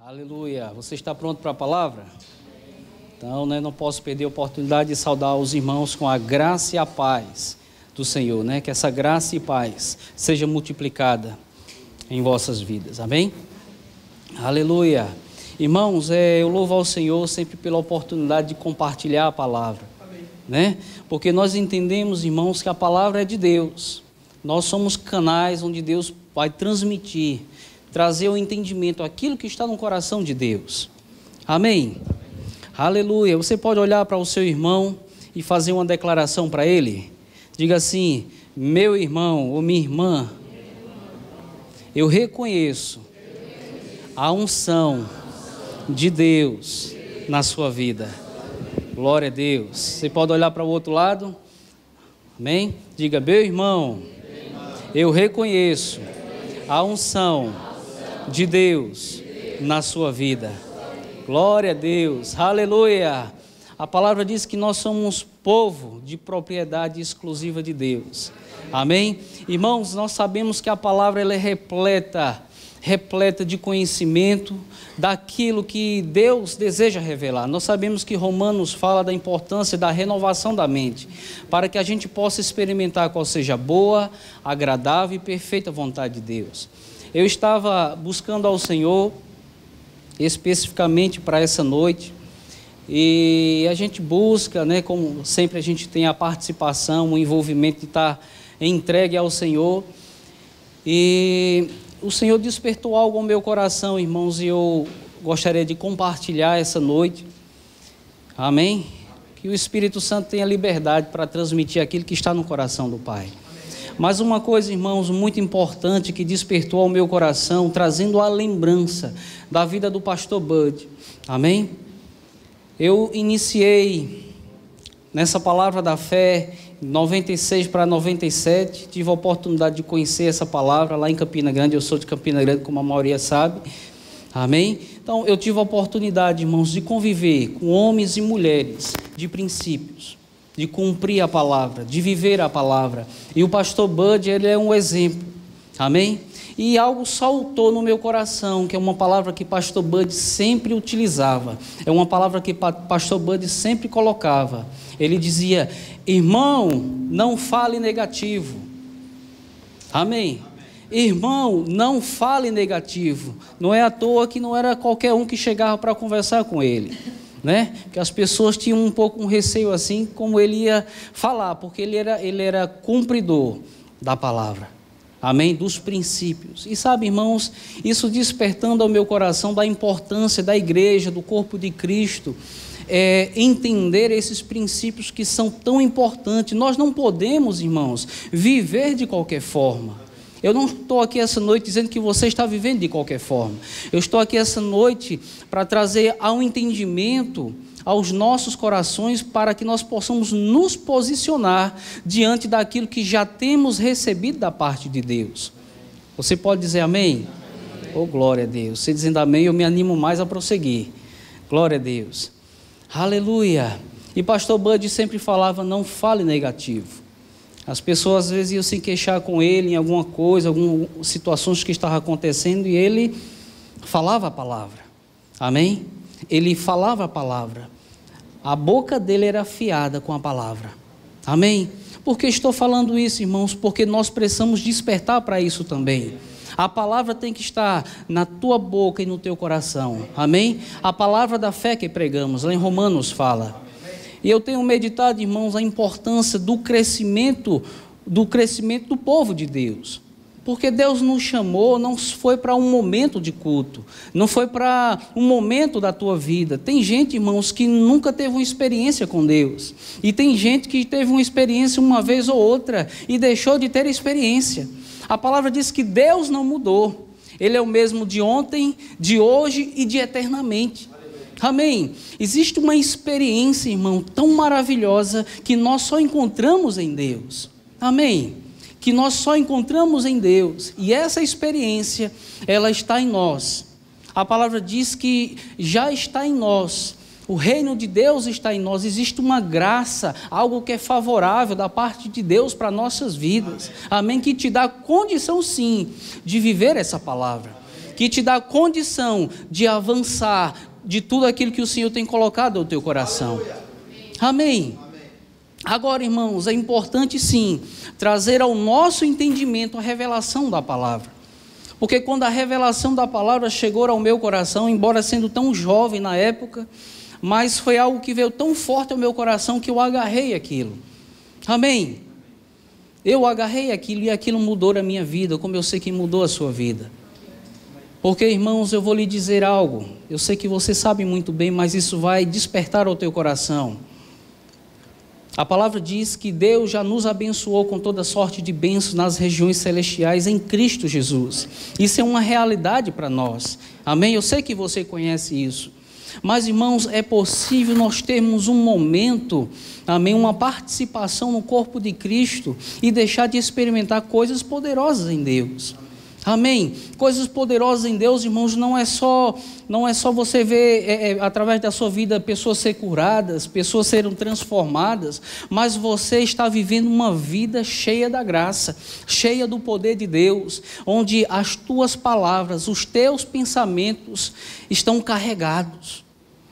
Aleluia. Você está pronto para a palavra? Então, não posso perder a oportunidade de saudar os irmãos com a graça e a paz do Senhor, que essa graça e paz seja multiplicada em vossas vidas, amém? Aleluia. Irmãos, eu louvo ao Senhor sempre pela oportunidade de compartilhar a palavra, porque nós entendemos, irmãos, que a palavra é de Deus. Nós somos canais onde Deus vai transmitir, trazer o entendimento, aquilo que está no coração de Deus, amém? Aleluia. Você pode olhar para o seu irmão e fazer uma declaração para ele? Diga assim: meu irmão ou minha irmã, eu reconheço a unção de Deus na sua vida. Glória a Deus. Você pode olhar para o outro lado? Amém? Diga: meu irmão, eu reconheço a unção de Deus na sua vida. Glória a Deus. Aleluia. A palavra diz que nós somos povo de propriedade exclusiva de Deus. Amém? Irmãos, nós sabemos que a palavra ela é repleta de conhecimento daquilo que Deus deseja revelar. Nós sabemos que Romanos fala da importância da renovação da mente, para que a gente possa experimentar qual seja a boa, agradável e perfeita vontade de Deus. Eu estava buscando ao Senhor especificamente para essa noite, e a gente busca, como sempre a gente tem a participação, o envolvimento de estar entregue ao Senhor, e o Senhor despertou algo ao meu coração, irmãos, e eu gostaria de compartilhar essa noite, amém? Que o Espírito Santo tenha liberdade para transmitir aquilo que está no coração do Pai. Mas uma coisa, irmãos, muito importante que despertou ao meu coração, trazendo a lembrança da vida do pastor Bud, amém? Eu iniciei nessa palavra da fé, 96 para 97, tive a oportunidade de conhecer essa palavra lá em Campina Grande. Eu sou de Campina Grande, como a maioria sabe, amém? Então eu tive a oportunidade, irmãos, de conviver com homens e mulheres de princípios, de cumprir a palavra, de viver a palavra, e o pastor Bud, ele é um exemplo, amém? E algo saltou no meu coração, que é uma palavra que pastor Bud sempre utilizava, é uma palavra que pastor Bud sempre colocava. Ele dizia: irmão, não fale negativo, amém? Irmão, não fale negativo. Não é à toa que não era qualquer um que chegava para conversar com ele, que as pessoas tinham um pouco um receio assim, como ele ia falar, porque ele era cumpridor da palavra, amém, dos princípios. E sabe, irmãos, isso despertando ao meu coração da importância da igreja, do corpo de Cristo, entender esses princípios que são tão importantes. Nós não podemos, irmãos, viver de qualquer forma. Eu não estou aqui essa noite dizendo que você está vivendo de qualquer forma. Eu estou aqui essa noite para trazer ao entendimento aos nossos corações, para que nós possamos nos posicionar diante daquilo que já temos recebido da parte de Deus. Você pode dizer amém? Oh, glória a Deus. Você dizendo amém, eu me animo mais a prosseguir. Glória a Deus. Aleluia. E pastor Bud sempre falava: não fale negativo. As pessoas às vezes iam se queixar com ele em alguma coisa, algumas situações que estavam acontecendo, e ele falava a palavra, amém? Ele falava a palavra, a boca dele era afiada com a palavra, amém? Por que estou falando isso, irmãos? Porque nós precisamos despertar para isso também. A palavra tem que estar na tua boca e no teu coração, amém? A palavra da fé que pregamos, lá em Romanos fala. E eu tenho meditado, irmãos, a importância do crescimento do povo de Deus. Porque Deus nos chamou, não foi para um momento de culto, não foi para um momento da tua vida. Tem gente, irmãos, que nunca teve uma experiência com Deus. E tem gente que teve uma experiência uma vez ou outra e deixou de ter experiência. A palavra diz que Deus não mudou. Ele é o mesmo de ontem, de hoje e de eternamente. Amém? Existe uma experiência, irmão, tão maravilhosa que nós só encontramos em Deus. Amém? Que nós só encontramos em Deus. E essa experiência, ela está em nós. A palavra diz que já está em nós. O reino de Deus está em nós. Existe uma graça, algo que é favorável da parte de Deus para nossas vidas. Amém? Que te dá condição, sim, de viver essa palavra. que te dá condição de avançar de tudo aquilo que o Senhor tem colocado no teu coração. Amém. Agora, irmãos, é importante sim trazer ao nosso entendimento a revelação da palavra. Porque quando a revelação da palavra chegou ao meu coração, embora sendo tão jovem na época, mas foi algo que veio tão forte ao meu coração que eu agarrei aquilo. Amém? Eu agarrei aquilo e aquilo mudou a minha vida, como eu sei que mudou a sua vida. Porque, irmãos, eu vou lhe dizer algo. Eu sei que você sabe muito bem, mas isso vai despertar ao teu coração. A palavra diz que Deus já nos abençoou com toda sorte de bênçãos nas regiões celestiais em Cristo Jesus. Isso é uma realidade para nós. Amém? Eu sei que você conhece isso. Mas, irmãos, é possível nós termos um momento, amém, uma participação no corpo de Cristo e deixar de experimentar coisas poderosas em Deus. Amém? Coisas poderosas em Deus, irmãos, não é só você ver através da sua vida pessoas ser curadas, pessoas serem transformadas, mas você está vivendo uma vida cheia da graça, cheia do poder de Deus, onde as tuas palavras, os teus pensamentos estão carregados.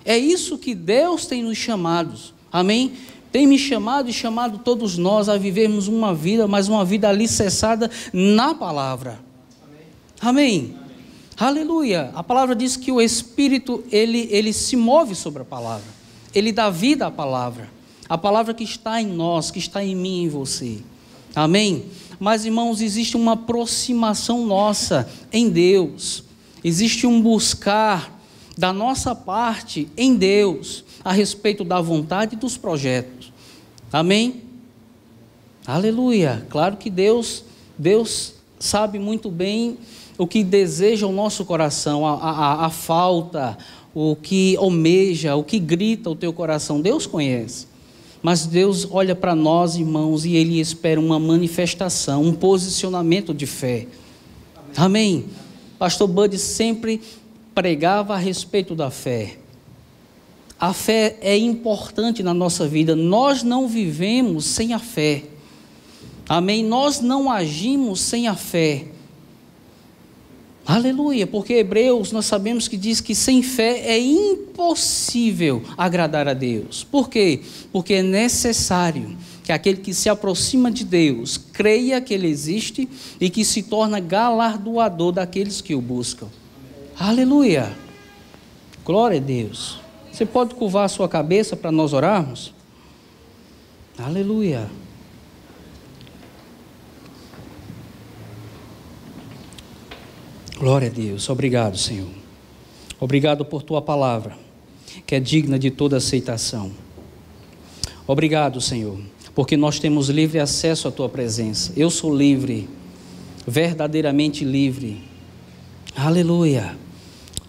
É isso que Deus tem nos chamados, amém? Tem me chamado e chamado todos nós a vivermos uma vida, mas uma vida alicerçada na palavra. Amém. Amém. Aleluia. A palavra diz que o Espírito, ele se move sobre a palavra. Ele dá vida à palavra. A palavra que está em nós, que está em mim e em você. Amém. Mas, irmãos, existe uma aproximação nossa em Deus. Existe um buscar da nossa parte em Deus a respeito da vontade e dos projetos. Amém. Aleluia. Claro que Deus sabe muito bem o que deseja o nosso coração, a falta, o que almeja, o que grita o teu coração, Deus conhece. Mas Deus olha para nós, irmãos, e Ele espera uma manifestação, um posicionamento de fé. Amém? Pastor Bud sempre pregava a respeito da fé. A fé é importante na nossa vida, nós não vivemos sem a fé. Amém? Nós não agimos sem a fé. Aleluia, porque Hebreus nós sabemos que diz que sem fé é impossível agradar a Deus. Por quê? Porque é necessário que aquele que se aproxima de Deus creia que Ele existe e que se torna galardoador daqueles que o buscam. Aleluia, glória a Deus. Você pode curvar a sua cabeça para nós orarmos? Aleluia. Glória a Deus, obrigado, Senhor. Obrigado por Tua palavra, que é digna de toda aceitação. Obrigado, Senhor, porque nós temos livre acesso à Tua presença. Eu sou livre, verdadeiramente livre. Aleluia.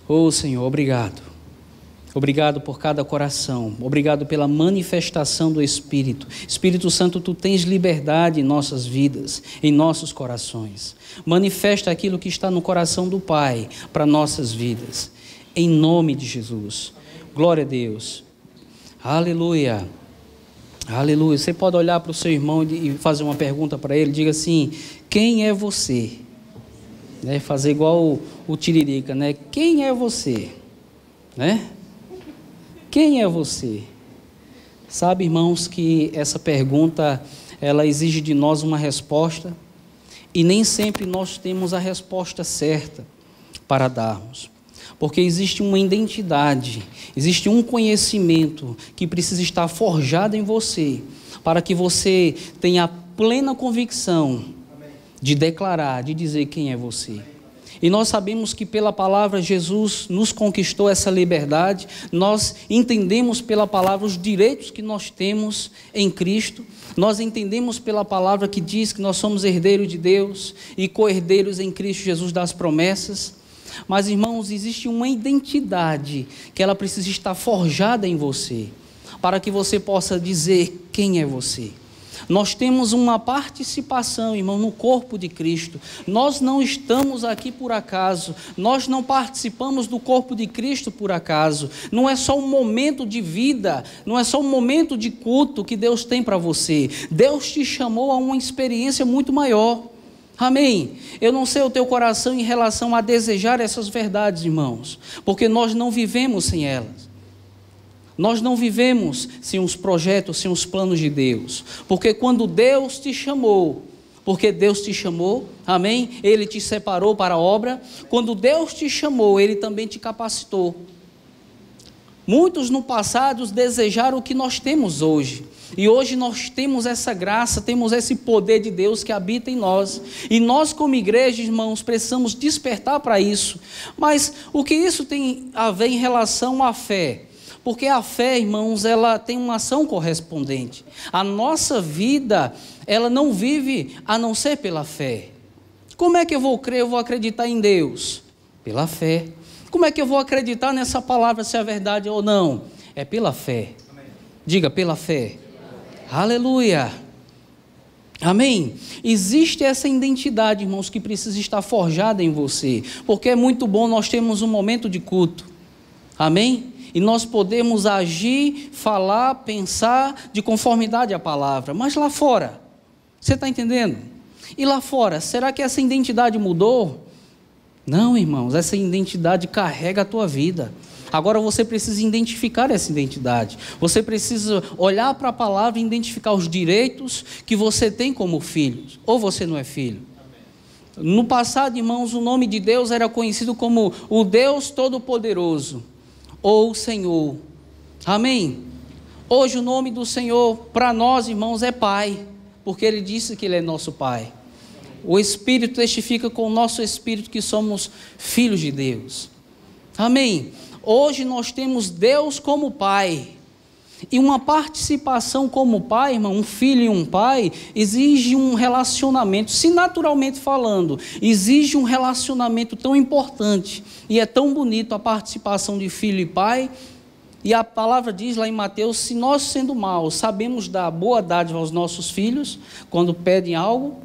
Oh, Senhor, obrigado. Obrigado por cada coração, obrigado pela manifestação do Espírito. Espírito Santo, Tu tens liberdade em nossas vidas, em nossos corações. Manifesta aquilo que está no coração do Pai para nossas vidas, em nome de Jesus. Glória a Deus. Aleluia. Aleluia. Você pode olhar para o seu irmão e fazer uma pergunta para ele, diga assim: quem é você? Fazer igual o Tiririca, né? Quem é você? Né? Quem é você? Sabe, irmãos, que essa pergunta, ela exige de nós uma resposta, e nem sempre nós temos a resposta certa para darmos, porque existe uma identidade, existe um conhecimento que precisa estar forjado em você, para que você tenha a plena convicção de declarar, de dizer quem é você. E nós sabemos que pela palavra Jesus nos conquistou essa liberdade, nós entendemos pela palavra os direitos que nós temos em Cristo, nós entendemos pela palavra que diz que nós somos herdeiros de Deus e co-herdeiros em Cristo Jesus das promessas. Mas, irmãos, existe uma identidade que ela precisa estar forjada em você, para que você possa dizer quem é você. Nós temos uma participação, irmão, no corpo de Cristo. Nós não estamos aqui por acaso. Nós não participamos do corpo de Cristo por acaso. Não é só um momento de vida, não é só um momento de culto que Deus tem para você. Deus te chamou a uma experiência muito maior. Amém? Eu não sei o teu coração em relação a desejar essas verdades, irmãos, porque nós não vivemos sem elas. Nós não vivemos sem os projetos, sem os planos de Deus, porque quando Deus te chamou, porque Deus te chamou, amém? Ele te separou para a obra. Quando Deus te chamou, Ele também te capacitou. Muitos no passado desejaram o que nós temos hoje, e hoje nós temos essa graça, temos esse poder de Deus que habita em nós, e nós como igreja, irmãos, precisamos despertar para isso. Mas o que isso tem a ver em relação à fé? Porque a fé, irmãos, ela tem uma ação correspondente. A nossa vida, ela não vive a não ser pela fé. Como é que eu vou crer, eu vou acreditar em Deus? Pela fé. Como é que eu vou acreditar nessa palavra, se é verdade ou não? É pela fé. Amém. Diga, pela fé. Aleluia. Amém? Existe essa identidade, irmãos, que precisa estar forjada em você. Porque é muito bom nós termos um momento de culto. Amém? E nós podemos agir, falar, pensar de conformidade à palavra. Mas lá fora, você está entendendo? E lá fora, será que essa identidade mudou? Não, irmãos, essa identidade carrega a tua vida. Agora você precisa identificar essa identidade. Você precisa olhar para a palavra e identificar os direitos que você tem como filho. Ou você não é filho. No passado, irmãos, o nome de Deus era conhecido como o Deus Todo-Poderoso, ou Senhor. Amém? Hoje o nome do Senhor para nós, irmãos, é Pai, porque Ele disse que Ele é nosso Pai. O Espírito testifica com o nosso Espírito que somos filhos de Deus. Amém? Hoje nós temos Deus como Pai. E uma participação como pai, irmão, um filho e um pai, exige um relacionamento, se naturalmente falando, exige um relacionamento tão importante, e é tão bonito a participação de filho e pai, e a palavra diz lá em Mateus, se nós sendo maus, sabemos dar boa dádiva aos nossos filhos, quando pedem algo,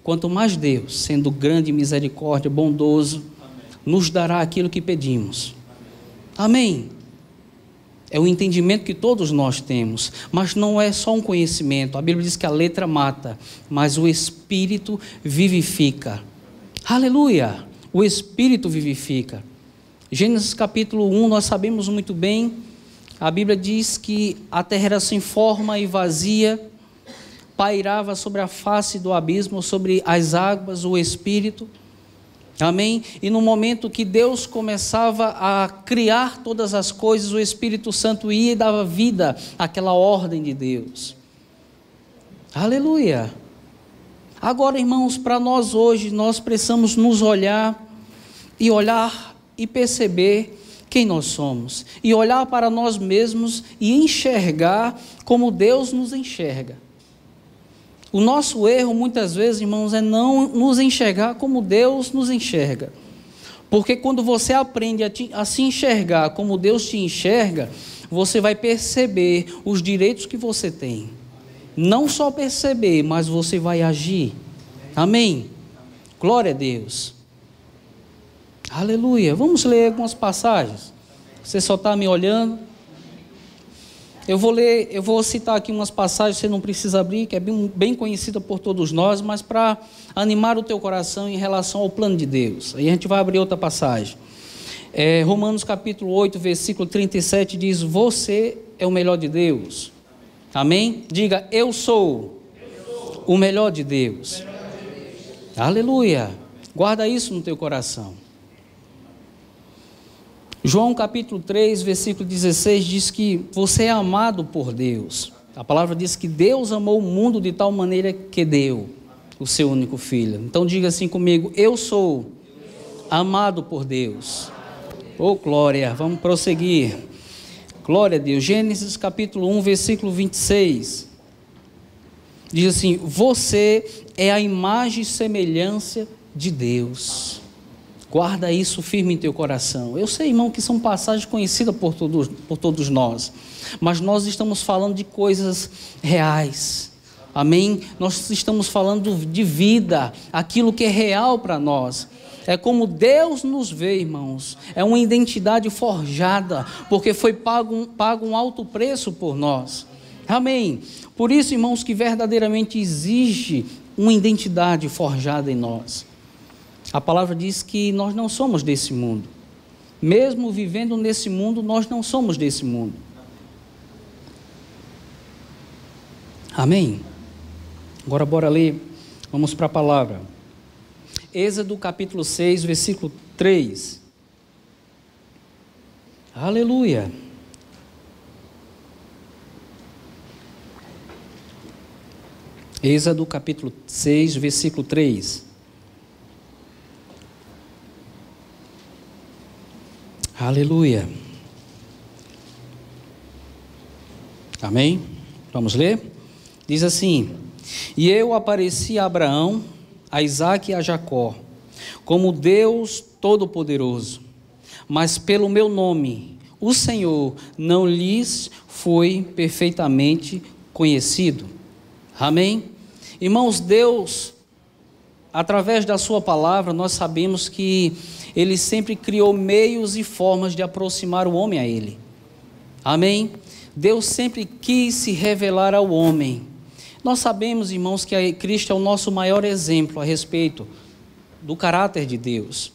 quanto mais Deus, sendo grande misericórdia, bondoso, nos dará aquilo que pedimos. Amém? É o entendimento que todos nós temos, mas não é só um conhecimento. A Bíblia diz que a letra mata, mas o Espírito vivifica. Aleluia! O Espírito vivifica. Gênesis capítulo 1, nós sabemos muito bem, a Bíblia diz que a terra era sem forma e vazia, pairava sobre a face do abismo, sobre as águas, o Espírito. Amém? E no momento que Deus começava a criar todas as coisas, o Espírito Santo ia e dava vida àquela ordem de Deus. Aleluia! Agora, irmãos, para nós hoje, nós precisamos nos olhar e perceber quem nós somos. E olhar para nós mesmos e enxergar como Deus nos enxerga. O nosso erro, muitas vezes, irmãos, é não nos enxergar como Deus nos enxerga. Porque quando você aprende a se enxergar como Deus te enxerga, você vai perceber os direitos que você tem. Não só perceber, mas você vai agir. Amém? Glória a Deus. Aleluia. Vamos ler algumas passagens. Você só está me olhando. Eu vou citar aqui umas passagens, você não precisa abrir, que é bem conhecida por todos nós, mas para animar o teu coração em relação ao plano de Deus. Aí a gente vai abrir outra passagem. Romanos capítulo 8, versículo 37 diz, você é o melhor de Deus. Amém? Diga, eu sou o melhor de Deus. Aleluia. Guarda isso no teu coração. João capítulo 3, versículo 16 diz que você é amado por Deus. A palavra diz que Deus amou o mundo de tal maneira que deu o seu único filho. Então diga assim comigo, eu sou amado por Deus. Oh glória, vamos prosseguir. Glória a Deus. Gênesis capítulo 1, versículo 26. Diz assim, você é a imagem e semelhança de Deus. Guarda isso firme em teu coração. Eu sei, irmão, que são passagens conhecidas por todos nós, mas nós estamos falando de coisas reais. Amém? Nós estamos falando de vida, aquilo que é real para nós. É como Deus nos vê, irmãos. É uma identidade forjada, porque foi pago um alto preço por nós. Amém? Por isso, irmãos, que verdadeiramente exige uma identidade forjada em nós. A palavra diz que nós não somos desse mundo. Mesmo vivendo nesse mundo, nós não somos desse mundo. Amém? Agora bora ler, vamos para a palavra. Êxodo capítulo 6, versículo 3. Aleluia. Êxodo capítulo 6, versículo 3. Aleluia. Amém? Vamos ler? Diz assim: E eu apareci a Abraão, a Isaque e a Jacó, como Deus Todo-Poderoso, mas pelo meu nome, o Senhor, não lhes foi perfeitamente conhecido. Amém? Irmãos, Deus, através da sua palavra, nós sabemos que Ele sempre criou meios e formas de aproximar o homem a Ele. Amém? Deus sempre quis se revelar ao homem. Nós sabemos, irmãos, que Cristo é o nosso maior exemplo a respeito do caráter de Deus.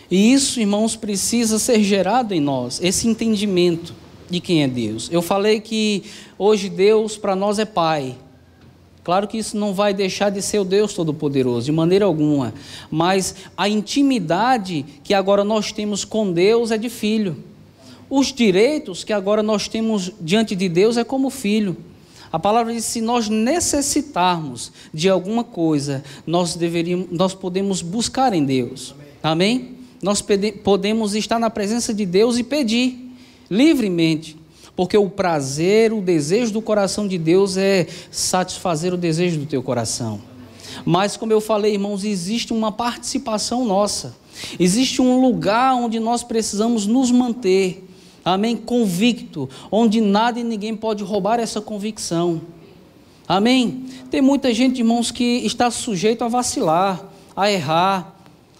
E isso, irmãos, precisa ser gerado em nós, esse entendimento de quem é Deus. Eu falei que hoje Deus para nós é Pai. Claro que isso não vai deixar de ser o Deus Todo-Poderoso, de maneira alguma. Mas a intimidade que agora nós temos com Deus é de filho. Os direitos que agora nós temos diante de Deus é como filho. A palavra diz que se nós necessitarmos de alguma coisa, nós podemos buscar em Deus. Amém? Nós podemos estar na presença de Deus e pedir livremente. Porque o prazer, o desejo do coração de Deus é satisfazer o desejo do teu coração. Mas, como eu falei, irmãos, existe uma participação nossa. Existe um lugar onde nós precisamos nos manter, amém, convicto, onde nada e ninguém pode roubar essa convicção. Amém? Tem muita gente, irmãos, que está sujeito a vacilar, a errar.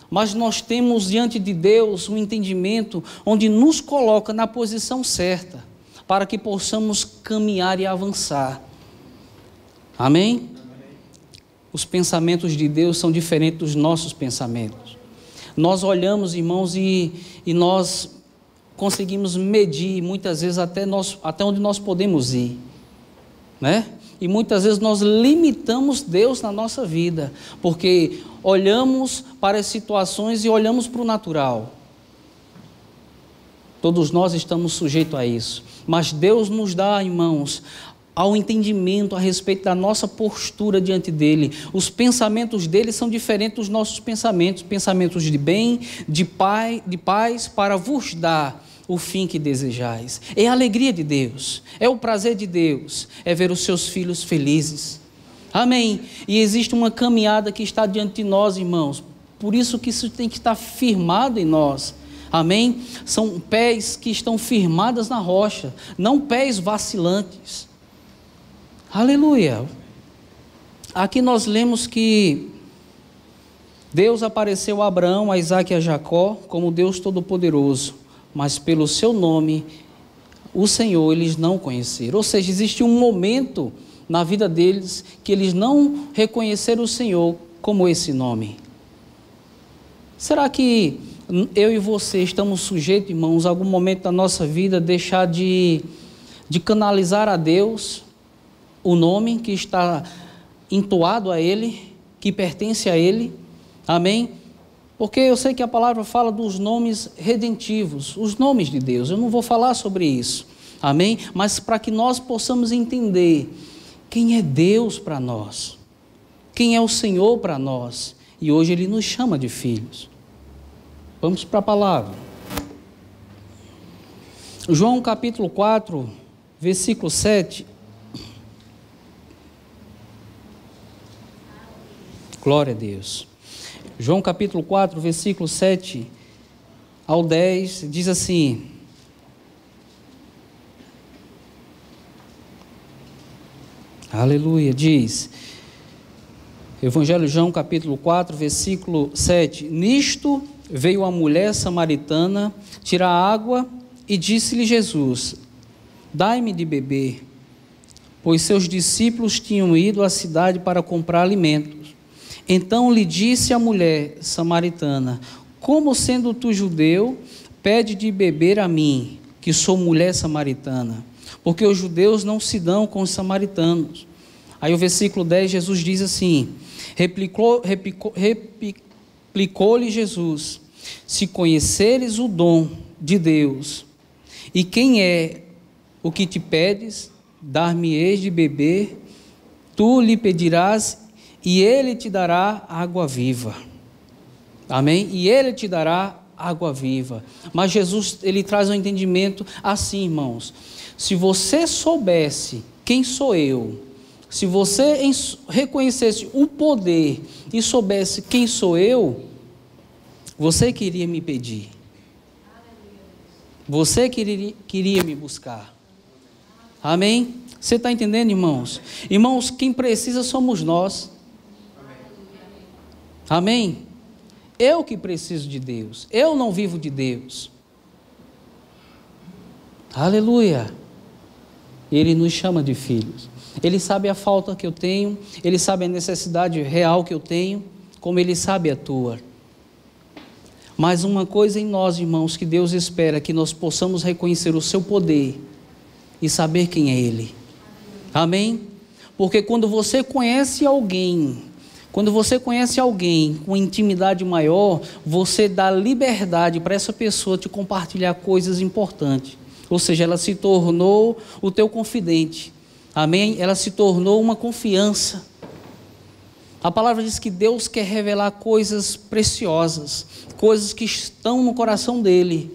Mas nós temos diante de Deus um entendimento onde nos coloca na posição certa, para que possamos caminhar e avançar. Amém? Os pensamentos de Deus são diferentes dos nossos pensamentos. Nós olhamos, irmãos, e nós conseguimos medir, muitas vezes, até onde nós podemos ir. Né? E muitas vezes nós limitamos Deus na nossa vida, porque olhamos para as situações e olhamos para o natural. Todos nós estamos sujeitos a isso. Mas Deus nos dá, irmãos, ao entendimento a respeito da nossa postura diante dEle. Os pensamentos dEle são diferentes dos nossos pensamentos. Pensamentos de bem, de paz, para vos dar o fim que desejais. É a alegria de Deus, é o prazer de Deus, é ver os seus filhos felizes. Amém? E existe uma caminhada que está diante de nós, irmãos. Por isso que isso tem que estar firmado em nós. Amém? São pés que estão firmados na rocha, não pés vacilantes. Aleluia! Aqui nós lemos que Deus apareceu a Abraão, a Isaque e a Jacó como Deus Todo-Poderoso, mas pelo seu nome, o Senhor, eles não conheceram. Ou seja, existe um momento na vida deles que eles não reconheceram o Senhor como esse nome. Será que eu e você estamos sujeitos, irmãos, a algum momento da nossa vida deixar de canalizar a Deus o nome que está entoado a Ele, que pertence a Ele? Amém? Porque eu sei que a palavra fala dos nomes redentivos, os nomes de Deus. Eu não vou falar sobre isso, amém? Mas para que nós possamos entender quem é Deus para nós, quem é o Senhor para nós, e hoje Ele nos chama de filhos. Vamos para a palavra. João capítulo 4, versículo 7. Glória a Deus. João capítulo 4, versículo 7 ao 10, diz assim: Aleluia, diz, Evangelho de João capítulo 4, versículo 7, nisto veio a mulher samaritana tirar água e disse-lhe Jesus, dai-me de beber. pois seus discípulos tinham ido à cidade para comprar alimentos. Então lhe disse a mulher samaritana: como sendo tu judeu, pede de beber a mim, que sou mulher samaritana? Porque os judeus não se dão com os samaritanos. Aí o versículo 10, Jesus diz assim, replicou-lhe Jesus: se conheceres o dom de Deus, e quem é o que te pedes, dar-me-eis de beber, tu lhe pedirás, e ele te dará água viva. Amém? E ele te dará água viva. Mas Jesus, ele traz um entendimento assim, irmãos. Se você soubesse quem sou eu, se você reconhecesse o poder e soubesse quem sou eu, você queria me pedir. Você queria me buscar. Amém? Você está entendendo, irmãos? Irmãos, quem precisa somos nós. Amém? Eu que preciso de Deus. Eu não vivo de Deus. Aleluia. Ele nos chama de filhos. Ele sabe a falta que eu tenho. Ele sabe a necessidade real que eu tenho. Como Ele sabe a tua. Mas uma coisa em nós, irmãos, que Deus espera que nós possamos reconhecer o seu poder e saber quem é Ele. Amém? Porque quando você conhece alguém com intimidade maior, você dá liberdade para essa pessoa te compartilhar coisas importantes. Ou seja, ela se tornou o teu confidente. Amém? Ela se tornou uma confiança. A palavra diz que Deus quer revelar coisas preciosas, coisas que estão no coração dele.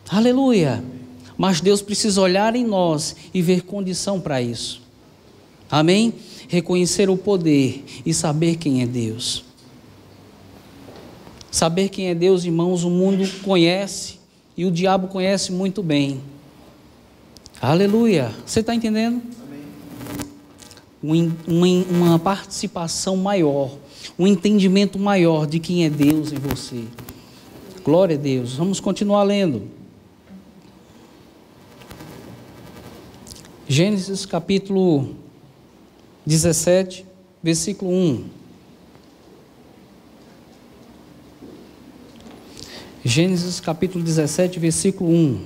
Aleluia! Mas Deus precisa olhar em nós e ver condição para isso. Amém? Reconhecer o poder e saber quem é Deus. Saber quem é Deus, irmãos, o mundo conhece e o diabo conhece muito bem. Aleluia! Você está entendendo? Uma participação maior, um entendimento maior de quem é Deus em você. Glória a Deus. Vamos continuar lendo. Gênesis capítulo 17, versículo 1. Gênesis capítulo 17, versículo 1.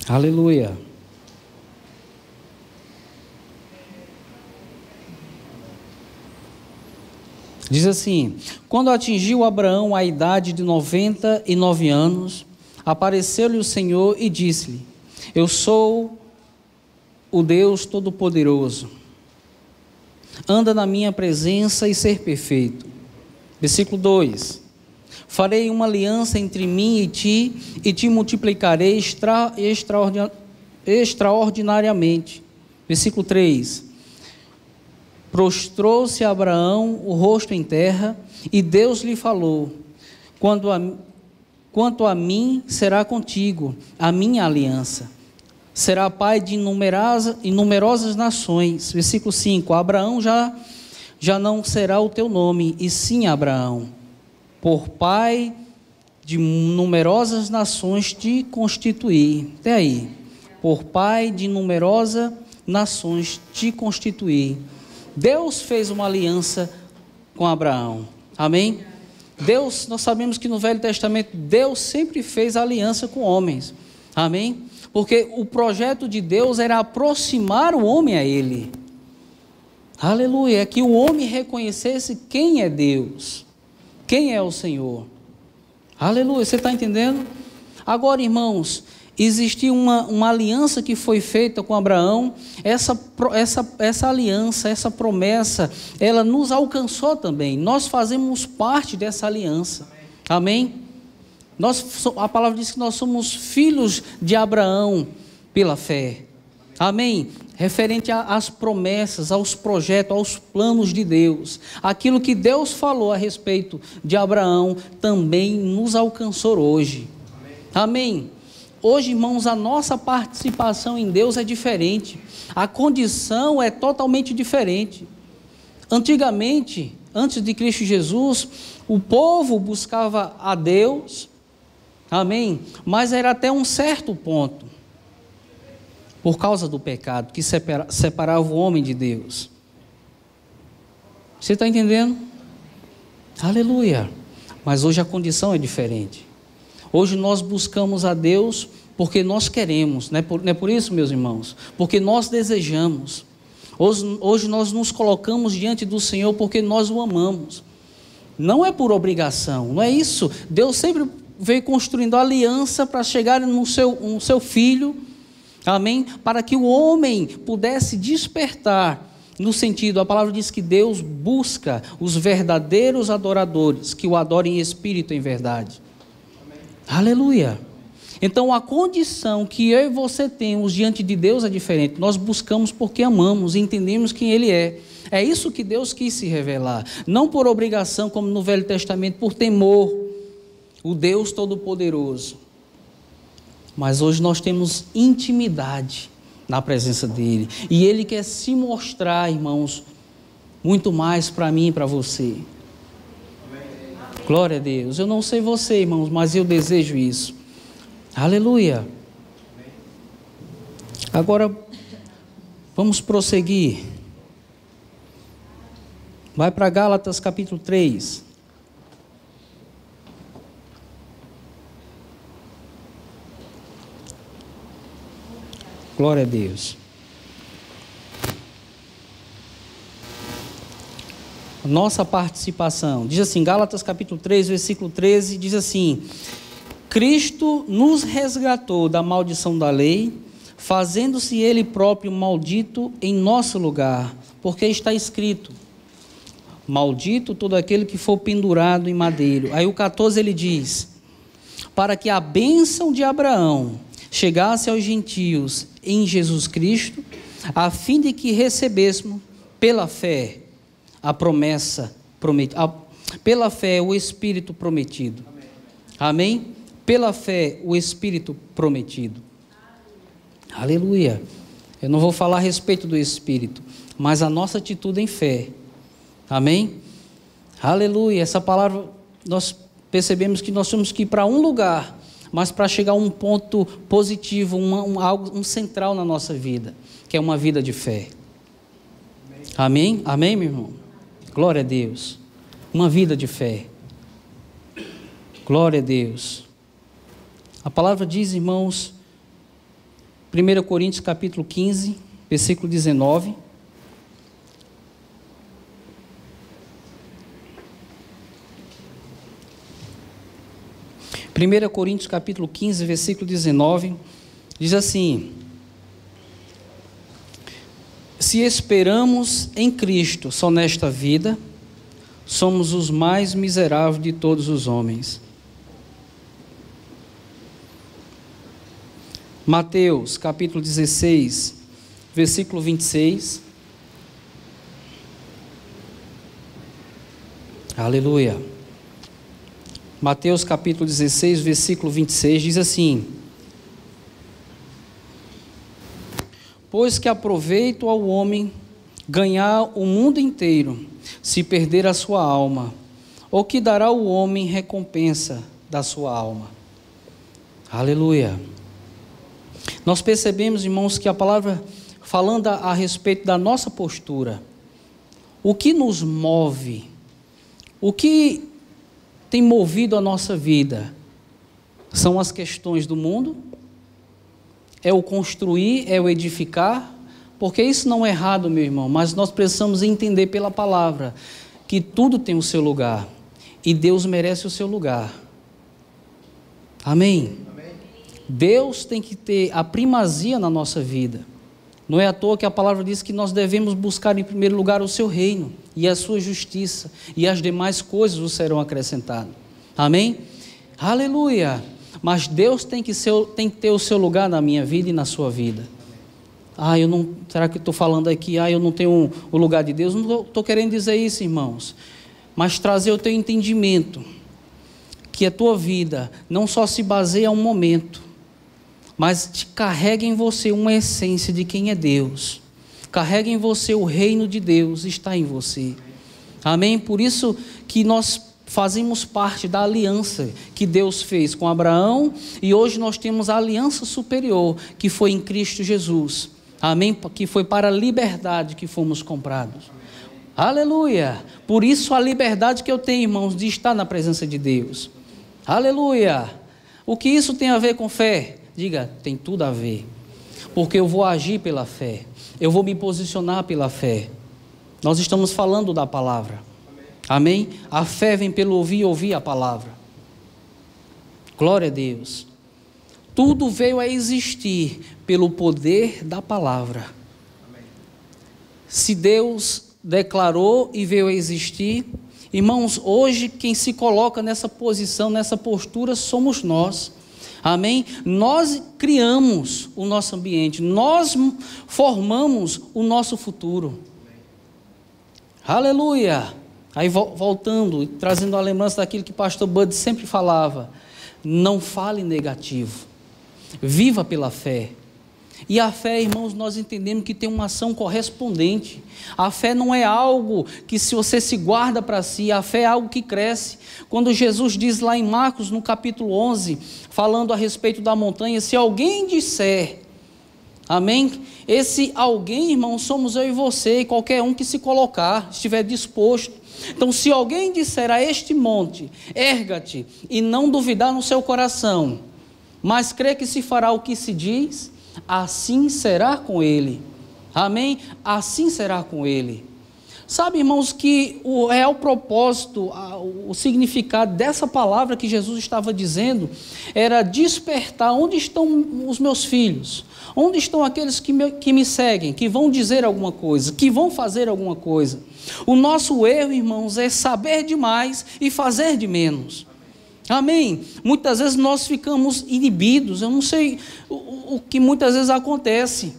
Aleluia. Diz assim: quando atingiu Abraão a idade de 99 anos, apareceu-lhe o Senhor e disse-lhe: eu sou o Deus Todo-Poderoso, anda na minha presença e ser perfeito. Versículo 2: farei uma aliança entre mim e te multiplicarei extraordinariamente. Versículo 3: prostrou-se Abraão o rosto em terra, e Deus lhe falou: quanto a mim, será contigo a minha aliança. Será pai de numerosas nações. Versículo 5: Abraão já não será o teu nome, e sim Abraão. Por pai de numerosas nações te constituí. Até aí. Por pai de numerosas nações te constituí. Deus fez uma aliança com Abraão. Amém? Deus, nós sabemos que no Velho Testamento, Deus sempre fez aliança com homens. Amém? Porque o projeto de Deus era aproximar o homem a Ele. Aleluia. É que o homem reconhecesse quem é Deus. Quem é o Senhor. Aleluia. Você está entendendo? Agora, irmãos, existiu uma aliança que foi feita com Abraão. Essa aliança, essa promessa, ela nos alcançou também. Nós fazemos parte dessa aliança. Amém? A palavra diz que nós somos filhos de Abraão pela fé. Amém? Referente às promessas, aos projetos, aos planos de Deus. Aquilo que Deus falou a respeito de Abraão também nos alcançou hoje. Amém? Hoje, irmãos, a nossa participação em Deus é diferente. A condição é totalmente diferente. Antigamente, antes de Cristo Jesus, o povo buscava a Deus, amém? Mas era até um certo ponto. por causa do pecado que separava o homem de Deus. Você está entendendo? Aleluia! Mas hoje a condição é diferente. Hoje nós buscamos a Deus porque nós queremos, não é por isso, meus irmãos? Porque nós desejamos. Hoje nós nos colocamos diante do Senhor porque nós o amamos. Não é por obrigação, não é isso. Deus sempre veio construindo aliança para chegar no seu Filho, amém? Para que o homem pudesse despertar, no sentido, a palavra diz que Deus busca os verdadeiros adoradores, que o adorem em espírito e em verdade. Amém. Aleluia! Então a condição que eu e você temos diante de Deus é diferente. Nós buscamos porque amamos e entendemos quem Ele é. É isso que Deus quis se revelar. Não por obrigação, como no Velho Testamento, por temor. O Deus Todo-Poderoso. Mas hoje nós temos intimidade na presença dEle. E Ele quer se mostrar, irmãos, muito mais para mim e para você. Glória a Deus. Eu não sei você, irmãos, mas eu desejo isso. Aleluia. Agora, vamos prosseguir. Vai para Gálatas capítulo 3. Glória a Deus. Nossa participação. Diz assim, Gálatas capítulo 3, versículo 13, diz assim: Cristo nos resgatou da maldição da lei, fazendo-se Ele próprio maldito em nosso lugar, porque está escrito: maldito todo aquele que for pendurado em madeiro. Aí o 14 ele diz: para que a bênção de Abraão chegasse aos gentios em Jesus Cristo, a fim de que recebêssemos pela fé a promessa prometida, pela fé o Espírito prometido. Amém? Pela fé, o Espírito prometido. Aleluia. Eu não vou falar a respeito do Espírito, mas a nossa atitude em fé. Amém? Aleluia. Essa palavra, nós percebemos que nós temos que ir para um lugar, mas para chegar a um ponto positivo, algo central na nossa vida, que é uma vida de fé. Amém? Amém, meu irmão? Glória a Deus. Uma vida de fé. Glória a Deus. A palavra diz, irmãos, 1 Coríntios capítulo 15, versículo 19. Primeira Coríntios capítulo 15, versículo 19, diz assim: se esperamos em Cristo só nesta vida, somos os mais miseráveis de todos os homens. Mateus capítulo 16, versículo 26. Aleluia. Mateus capítulo 16, versículo 26 diz assim: pois que aproveito ao homem ganhar o mundo inteiro, se perder a sua alma, ou que dará o homem recompensa da sua alma. Aleluia. Nós percebemos, irmãos, que a palavra, falando a respeito da nossa postura, o que nos move, o que tem movido a nossa vida, são as questões do mundo, é o construir, é o edificar, porque isso não é errado, meu irmão, mas nós precisamos entender pela palavra, que tudo tem o seu lugar, e Deus merece o seu lugar. Amém? Deus tem que ter a primazia na nossa vida. Não é à toa que a palavra diz que nós devemos buscar em primeiro lugar o seu reino e a sua justiça, e as demais coisas vos serão acrescentadas. Amém? Aleluia! Mas Deus tem que ter o seu lugar na minha vida e na sua vida. Será que eu estou falando aqui, eu não tenho o lugar de Deus? Não estou querendo dizer isso, irmãos, mas trazer o teu entendimento, que a tua vida não só se baseia em um momento, mas te carrega em você uma essência de quem é Deus. Carrega em você o reino de Deus, está em você. Amém? Por isso que nós fazemos parte da aliança que Deus fez com Abraão, e hoje nós temos a aliança superior, que foi em Cristo Jesus. Amém? Que foi para a liberdade que fomos comprados. Aleluia! Por isso a liberdade que eu tenho, irmãos, de estar na presença de Deus. Aleluia! O que isso tem a ver com fé? Diga, tem tudo a ver. Porque eu vou agir pela fé. Eu vou me posicionar pela fé. Nós estamos falando da palavra. Amém? A fé vem pelo ouvir e ouvir a palavra. Glória a Deus. Tudo veio a existir pelo poder da palavra. Se Deus declarou e veio a existir, irmãos, hoje quem se coloca nessa posição, nessa postura, somos nós. Amém? Nós criamos o nosso ambiente, nós formamos o nosso futuro. Aleluia! Aí voltando, trazendo a lembrança daquilo que o pastor Bud sempre falava, não fale negativo, viva pela fé. E a fé, irmãos, nós entendemos que tem uma ação correspondente. A fé não é algo que se você se guarda para si, a fé é algo que cresce. Quando Jesus diz lá em Marcos, no capítulo 11, falando a respeito da montanha, se alguém disser, amém? Esse alguém, irmão, somos eu e você, e qualquer um que se colocar, estiver disposto. Então, se alguém disser a este monte, erga-te, e não duvidar no seu coração, mas crê que se fará o que se diz, assim será com ele. Amém? Assim será com ele. Sabe, irmãos, que o real propósito, o significado dessa palavra que Jesus estava dizendo, era despertar onde estão os meus filhos, onde estão aqueles que me seguem, que vão dizer alguma coisa, que vão fazer alguma coisa. O nosso erro, irmãos, é saber demais e fazer de menos. Amém? Muitas vezes nós ficamos inibidos, eu não sei o que muitas vezes acontece,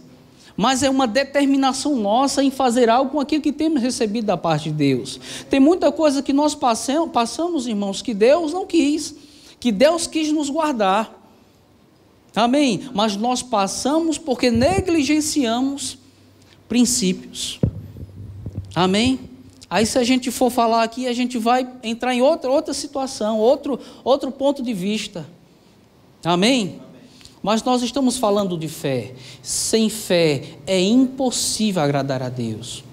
mas é uma determinação nossa em fazer algo com aquilo que temos recebido da parte de Deus. Tem muita coisa que nós passamos, irmãos, que Deus não quis, que Deus quis nos guardar. Amém? Mas nós passamos porque negligenciamos princípios. Amém? Aí se a gente for falar aqui, a gente vai entrar em outra situação, outro ponto de vista. Amém? Mas nós estamos falando de fé. Sem fé é impossível agradar a Deus.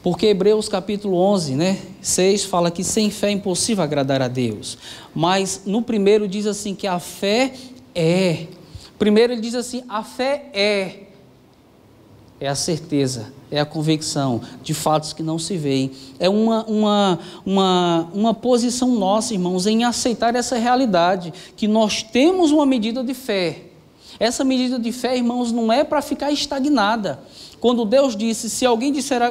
Porque Hebreus capítulo 11, 6 fala que sem fé é impossível agradar a Deus. Mas no primeiro diz assim que a fé é. Primeiro ele diz assim, a fé é a certeza, é a convicção de fatos que não se veem. É uma posição nossa, irmãos, em aceitar essa realidade, que nós temos uma medida de fé. Essa medida de fé, irmãos, não é para ficar estagnada. Quando Deus disse,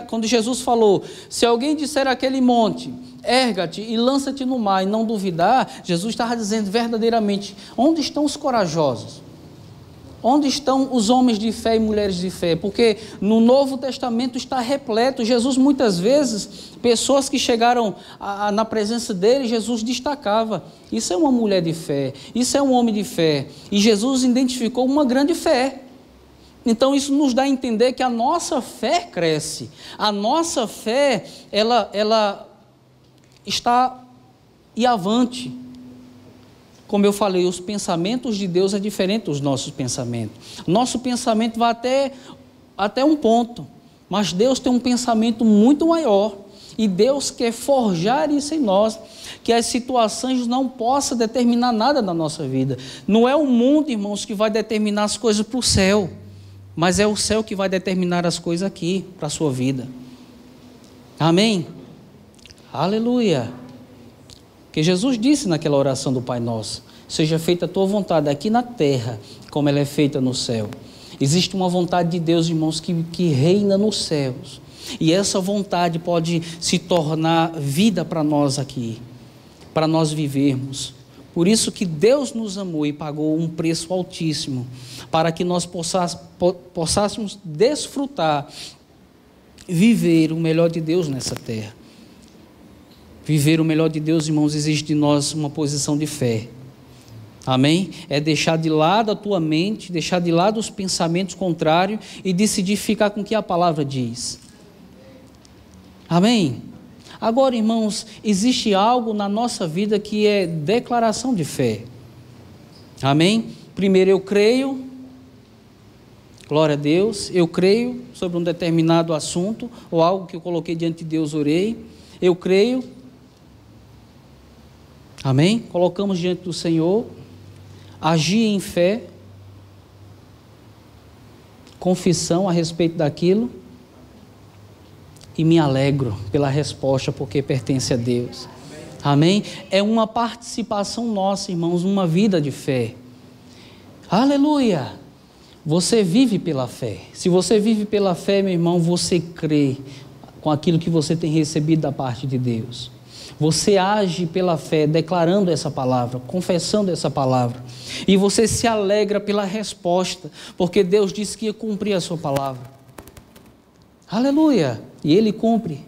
quando Jesus falou, se alguém disser aquele monte, erga-te e lança-te no mar e não duvidar, Jesus estava dizendo verdadeiramente, onde estão os corajosos? Onde estão os homens de fé e mulheres de fé? Porque no Novo Testamento está repleto. Jesus muitas vezes, pessoas que chegaram na presença dele, Jesus destacava. Isso é uma mulher de fé, isso é um homem de fé. E Jesus identificou uma grande fé. Então isso nos dá a entender que a nossa fé cresce. A nossa fé, ela está e avante. Como eu falei, os pensamentos de Deus é diferente dos nossos pensamentos. Nosso pensamento vai até um ponto, mas Deus tem um pensamento muito maior. E Deus quer forjar isso em nós, que as situações não possam determinar nada na nossa vida. Não é o mundo, irmãos, que vai determinar as coisas para o céu, mas é o céu que vai determinar as coisas aqui, para a sua vida. Amém? Aleluia! Porque Jesus disse naquela oração do Pai Nosso, seja feita a tua vontade aqui na terra, como ela é feita no céu. Existe uma vontade de Deus, irmãos, que reina nos céus. E essa vontade pode se tornar vida para nós aqui, para nós vivermos. Por isso que Deus nos amou e pagou um preço altíssimo, para que nós possássemos desfrutar, viver o melhor de Deus nessa terra. Viver o melhor de Deus, irmãos, exige de nós uma posição de fé. Amém? É deixar de lado a tua mente, deixar de lado os pensamentos contrários e decidir ficar com o que a palavra diz. Amém? Agora, irmãos, existe algo na nossa vida que é declaração de fé. Amém? Primeiro eu creio, glória a Deus, eu creio sobre um determinado assunto, ou algo que eu coloquei diante de Deus, orei, eu creio, amém? Colocamos diante do Senhor, agi em fé, confissão a respeito daquilo, e me alegro pela resposta, porque pertence a Deus. Amém? É uma participação nossa, irmãos, numa vida de fé. Aleluia! Você vive pela fé. Se você vive pela fé, meu irmão, você crê com aquilo que você tem recebido da parte de Deus. Você age pela fé, declarando essa palavra, confessando essa palavra. E você se alegra pela resposta, porque Deus disse que ia cumprir a sua palavra. Aleluia! E Ele cumpre.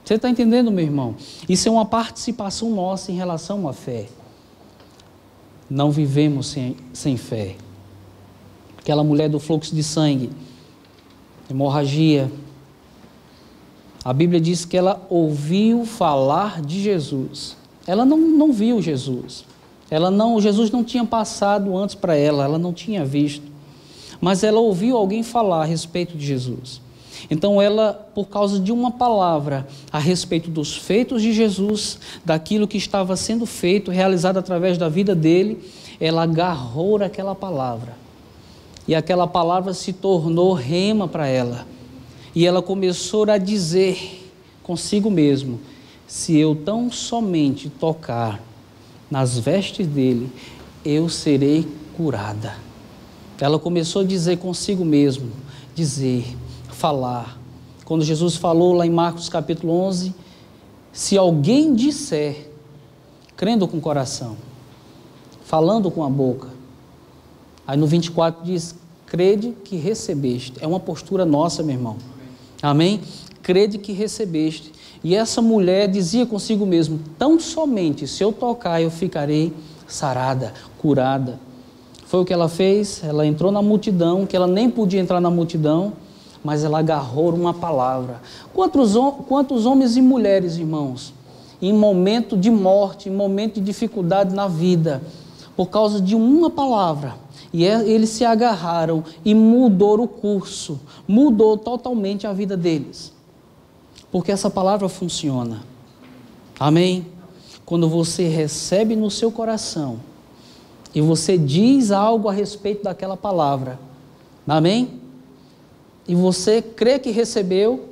Você está entendendo, meu irmão? Isso é uma participação nossa em relação à fé. Não vivemos sem fé. Aquela mulher do fluxo de sangue, hemorragia. A Bíblia diz que ela ouviu falar de Jesus. Ela não viu Jesus. Jesus não tinha passado antes para ela não tinha visto. Mas ela ouviu alguém falar a respeito de Jesus. Então ela, por causa de uma palavra a respeito dos feitos de Jesus, daquilo que estava sendo feito, realizado através da vida dele, ela agarrou aquela palavra. E aquela palavra se tornou rema para ela. E ela começou a dizer consigo mesmo: se eu tão somente tocar nas vestes dele, eu serei curada. Ela começou a dizer consigo mesmo, falar. Quando Jesus falou lá em Marcos capítulo 11, se alguém disser, crendo com o coração, falando com a boca, aí no 24 diz, crede que recebeste. É uma postura nossa, meu irmão. Amém? Crede que recebeste. E essa mulher dizia consigo mesmo, tão somente se eu tocar eu ficarei sarada, curada. Foi o que ela fez, ela entrou na multidão, que ela nem podia entrar na multidão, mas ela agarrou uma palavra. Quantos homens e mulheres, irmãos, em momento de morte, em momento de dificuldade na vida, por causa de uma palavra, e eles se agarraram e mudou o curso, mudou totalmente a vida deles, porque essa palavra funciona. Amém? Quando você recebe no seu coração, e você diz algo a respeito daquela palavra, amém? E você crê que recebeu,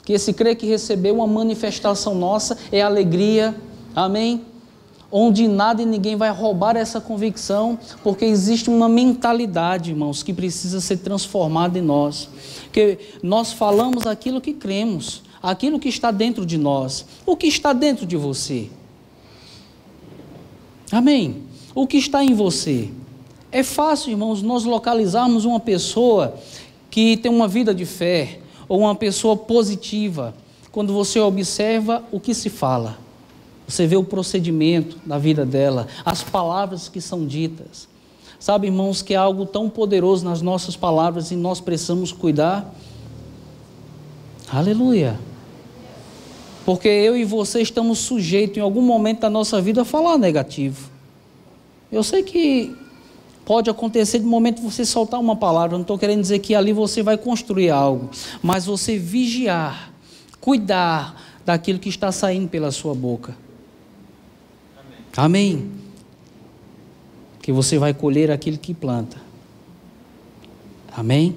que esse crê que recebeu, uma manifestação nossa, é alegria, amém? Onde nada e ninguém vai roubar essa convicção, porque existe uma mentalidade, irmãos, que precisa ser transformada em nós, que nós falamos aquilo que cremos, aquilo que está dentro de nós. O que está dentro de você? Amém? O que está em você? É fácil, irmãos, nós localizarmos uma pessoa que tem uma vida de fé, ou uma pessoa positiva, quando você observa o que se fala. Você vê o procedimento da vida dela, as palavras que são ditas. Sabe, irmãos, que é algo tão poderoso nas nossas palavras e nós precisamos cuidar? Aleluia! Porque eu e você estamos sujeitos em algum momento da nossa vida a falar negativo. Eu sei que pode acontecer de momento você soltar uma palavra, não estou querendo dizer que ali você vai construir algo, mas você vigiar, cuidar daquilo que está saindo pela sua boca. Amém? Que você vai colher aquilo que planta. Amém?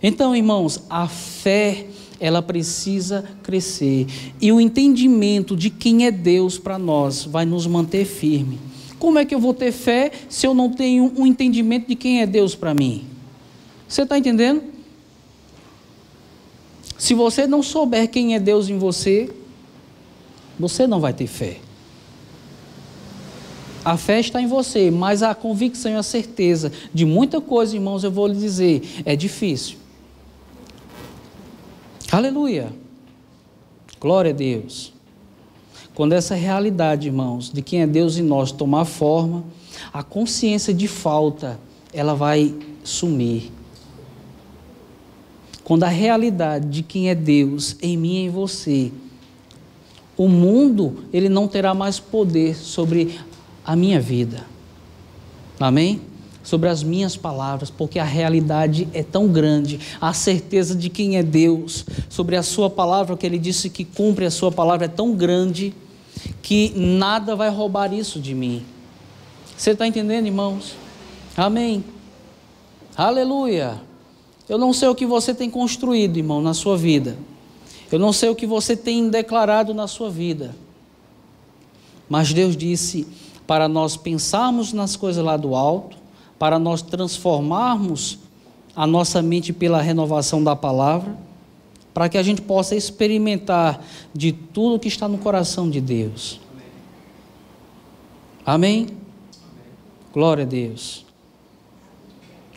Então, irmãos, a fé, ela precisa crescer. E o entendimento de quem é Deus para nós vai nos manter firme. Como é que eu vou ter fé se eu não tenho um entendimento de quem é Deus para mim? Você está entendendo? Se você não souber quem é Deus em você, você não vai ter fé. A fé está em você, mas a convicção e a certeza de muita coisa, irmãos, eu vou lhe dizer, é difícil. Aleluia! Glória a Deus! Quando essa realidade, irmãos, de quem é Deus em nós tomar forma, a consciência de falta, ela vai sumir. quando a realidade de quem é Deus em mim e em você, o mundo ele não terá mais poder sobre a minha vida. Amém? Sobre as minhas palavras, porque a realidade é tão grande, a certeza de quem é Deus, sobre a sua palavra, que Ele disse que cumpre a sua palavra, é tão grande, que nada vai roubar isso de mim. Você está entendendo, irmãos? Amém? Aleluia! Eu não sei o que você tem construído, irmão, na sua vida. Eu não sei o que você tem declarado na sua vida. Mas Deus disse para nós pensarmos nas coisas lá do alto, para nós transformarmos a nossa mente pela renovação da palavra, para que a gente possa experimentar de tudo que está no coração de Deus. Amém? Glória a Deus.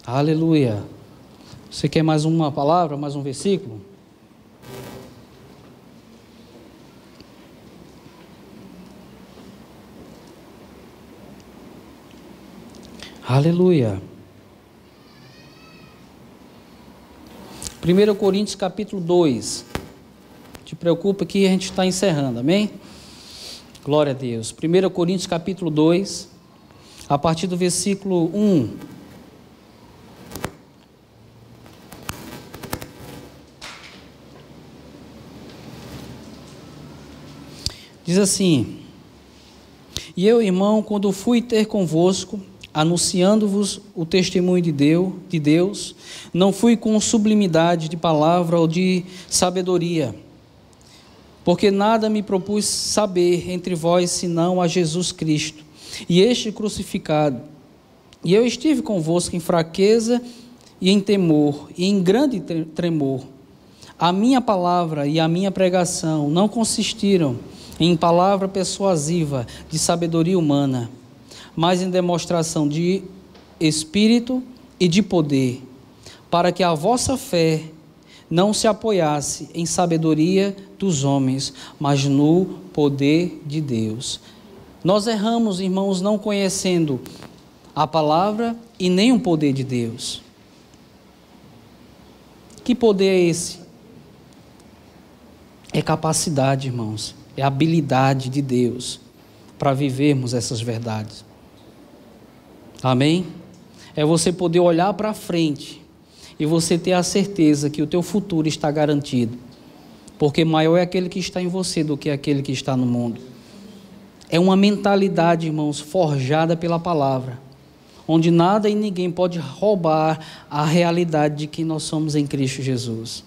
Aleluia. Você quer mais uma palavra, mais um versículo? Aleluia. 1 Coríntios capítulo 2. Não te preocupa que a gente está encerrando, amém? Glória a Deus. 1 Coríntios capítulo 2, a partir do versículo 1. Diz assim: E eu, irmão, quando fui ter convosco, anunciando-vos o testemunho de Deus, não fui com sublimidade de palavra ou de sabedoria, porque nada me propus saber entre vós, senão a Jesus Cristo, e este crucificado. E eu estive convosco em fraqueza e em temor, e em grande tremor. A minha palavra e a minha pregação não consistiram em palavra persuasiva de sabedoria humana, mas em demonstração de espírito e de poder, para que a vossa fé não se apoiasse em sabedoria dos homens, mas no poder de Deus. Nós erramos, irmãos, não conhecendo a palavra e nem o poder de Deus. Que poder é esse? É capacidade, irmãos, é habilidade de Deus para vivermos essas verdades. Amém? É você poder olhar para frente e você ter a certeza que o teu futuro está garantido, porque maior é aquele que está em você do que aquele que está no mundo. É uma mentalidade, irmãos, forjada pela palavra, onde nada e ninguém pode roubar a realidade de que nós somos em Cristo Jesus.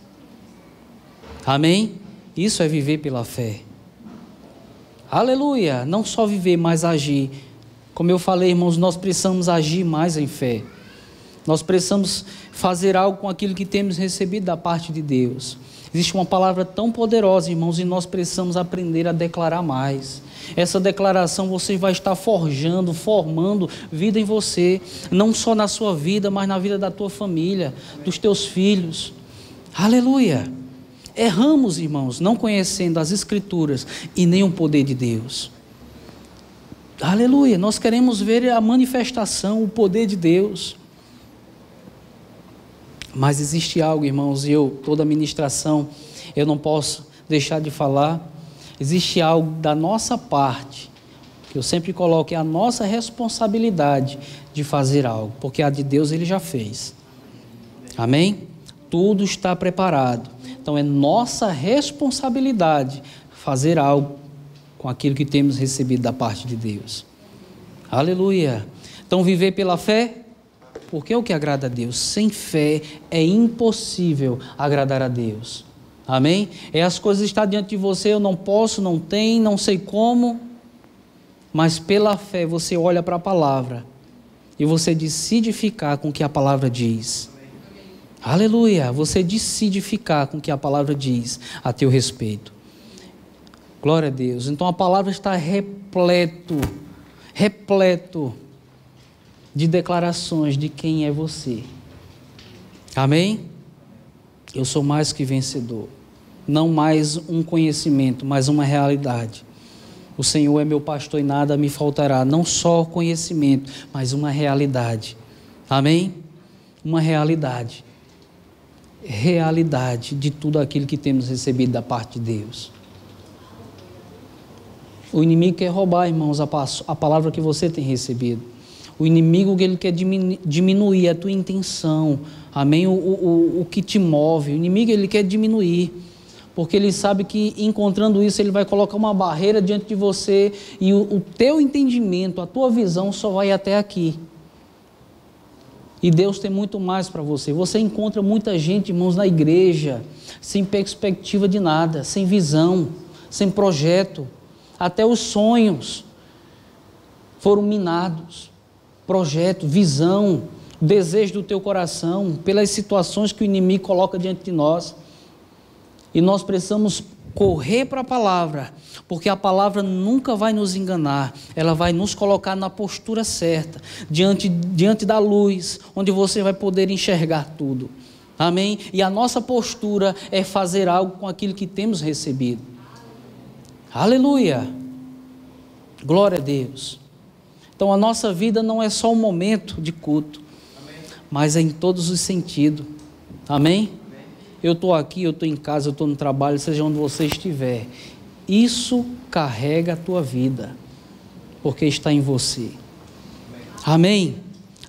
Amém? Isso é viver pela fé. Aleluia! Não só viver, mas agir. Como eu falei, irmãos, nós precisamos agir mais em fé. Nós precisamos fazer algo com aquilo que temos recebido da parte de Deus. Existe uma palavra tão poderosa, irmãos, e nós precisamos aprender a declarar mais. Essa declaração você vai estar forjando, formando vida em você, não só na sua vida, mas na vida da tua família, dos teus filhos. Aleluia! Erramos, irmãos, não conhecendo as Escrituras e nem o poder de Deus. Aleluia, nós queremos ver a manifestação, o poder de Deus. Mas existe algo, irmãos, e toda ministração, eu não posso deixar de falar. Existe algo da nossa parte, que eu sempre coloco, é a nossa responsabilidade de fazer algo, porque a de Deus Ele já fez. Amém? Tudo está preparado. Então é nossa responsabilidade fazer algo com aquilo que temos recebido da parte de Deus. Aleluia. Então viver pela fé, porque é o que agrada a Deus. Sem fé é impossível agradar a Deus. Amém? As coisas estão diante de você, eu não posso, não tenho, não sei como, mas pela fé você olha para a palavra e você decide ficar com o que a palavra diz. Aleluia, você decide ficar com o que a palavra diz a teu respeito. Glória a Deus. Então a palavra está repleto de declarações de quem é você. Amém? Eu sou mais que vencedor. Não mais um conhecimento, mas uma realidade. O Senhor é meu pastor e nada me faltará. Não só conhecimento, mas uma realidade. Amém? Uma realidade. realidade de tudo aquilo que temos recebido da parte de Deus. O inimigo quer roubar, irmãos, a palavra que você tem recebido. O inimigo, ele quer diminuir a tua intenção, amém? O que te move. O inimigo, ele quer diminuir, porque ele sabe que encontrando isso, ele vai colocar uma barreira diante de você e o teu entendimento, a tua visão só vai até aqui. E Deus tem muito mais para você. Você encontra muita gente, irmãos, na igreja, sem perspectiva de nada, sem visão, sem projeto. Até os sonhos foram minados. Projeto, visão, desejo do teu coração, pelas situações que o inimigo coloca diante de nós. E nós precisamos correr para a palavra, porque a palavra nunca vai nos enganar, ela vai nos colocar na postura certa, diante da luz, onde você vai poder enxergar tudo. Amém? E a nossa postura é fazer algo com aquilo que temos recebido. Aleluia! Glória a Deus! Então a nossa vida não é só um momento de culto, mas é em todos os sentidos. Amém? Eu estou aqui, eu estou em casa, eu estou no trabalho, seja onde você estiver. Isso carrega a tua vida, porque está em você. Amém?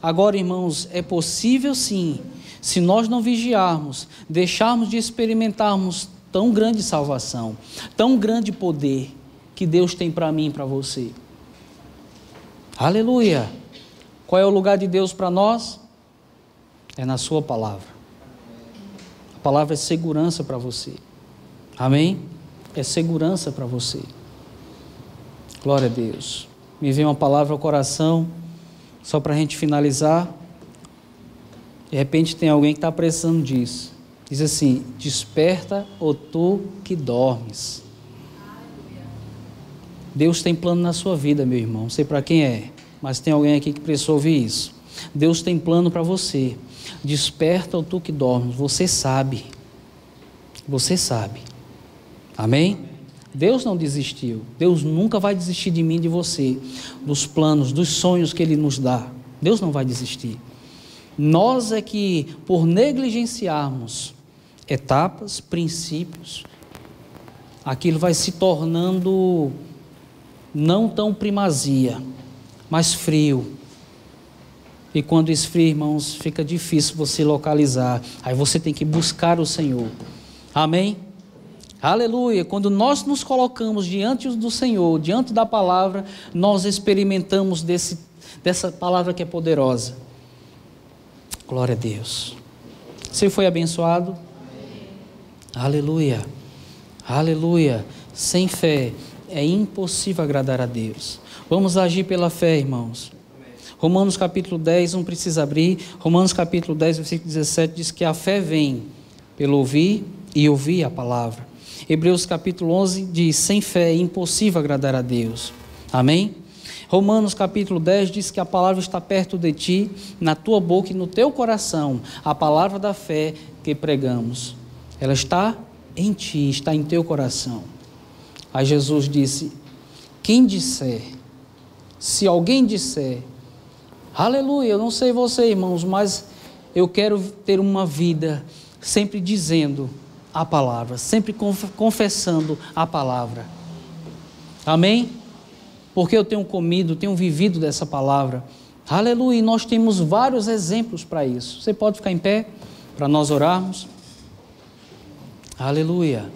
Agora, irmãos, é possível sim, se nós não vigiarmos, deixarmos de experimentarmos tão grande salvação, tão grande poder que Deus tem para mim e para você. Aleluia! Qual é o lugar de Deus para nós? É na sua palavra. A palavra é segurança para você. Amém? É segurança para você. Glória a Deus. Me veio uma palavra ao coração, só para a gente finalizar. De repente tem alguém que está precisando disso. Diz assim: desperta, ó tu que dormes. Deus tem plano na sua vida, meu irmão. Não sei para quem é, mas tem alguém aqui que precisa ouvir isso. Deus tem plano para você. Desperta, ó tu que dormes. Você sabe. Você sabe. Amém? Deus não desistiu. Deus nunca vai desistir de mim e de você. Dos planos, dos sonhos que Ele nos dá. Deus não vai desistir. Nós é que, por negligenciarmos etapas, princípios, aquilo vai se tornando não tão primazia, mas frio. E quando esfria, irmãos, fica difícil você localizar. Aí você tem que buscar o Senhor. Amém? Aleluia! Quando nós nos colocamos diante do Senhor, diante da palavra, nós experimentamos dessa palavra que é poderosa. Glória a Deus. Você foi abençoado? Amém. Aleluia! Aleluia! Sem fé é impossível agradar a Deus. Vamos agir pela fé, irmãos. Romanos capítulo 10, não precisa abrir. Romanos capítulo 10, versículo 17 diz que a fé vem pelo ouvir e ouvir a palavra. Hebreus capítulo 11 diz: sem fé é impossível agradar a Deus. Amém? Romanos capítulo 10 diz que a palavra está perto de ti, na tua boca e no teu coração. A palavra da fé que pregamos, ela está em ti, está em teu coração. Aí Jesus disse: quem disser, se alguém disser, aleluia, eu não sei você, irmãos, mas eu quero ter uma vida sempre dizendo a palavra, sempre confessando a palavra. Amém? Porque eu tenho comido, tenho vivido dessa palavra. Aleluia, e nós temos vários exemplos para isso. Você pode ficar em pé para nós orarmos? Aleluia.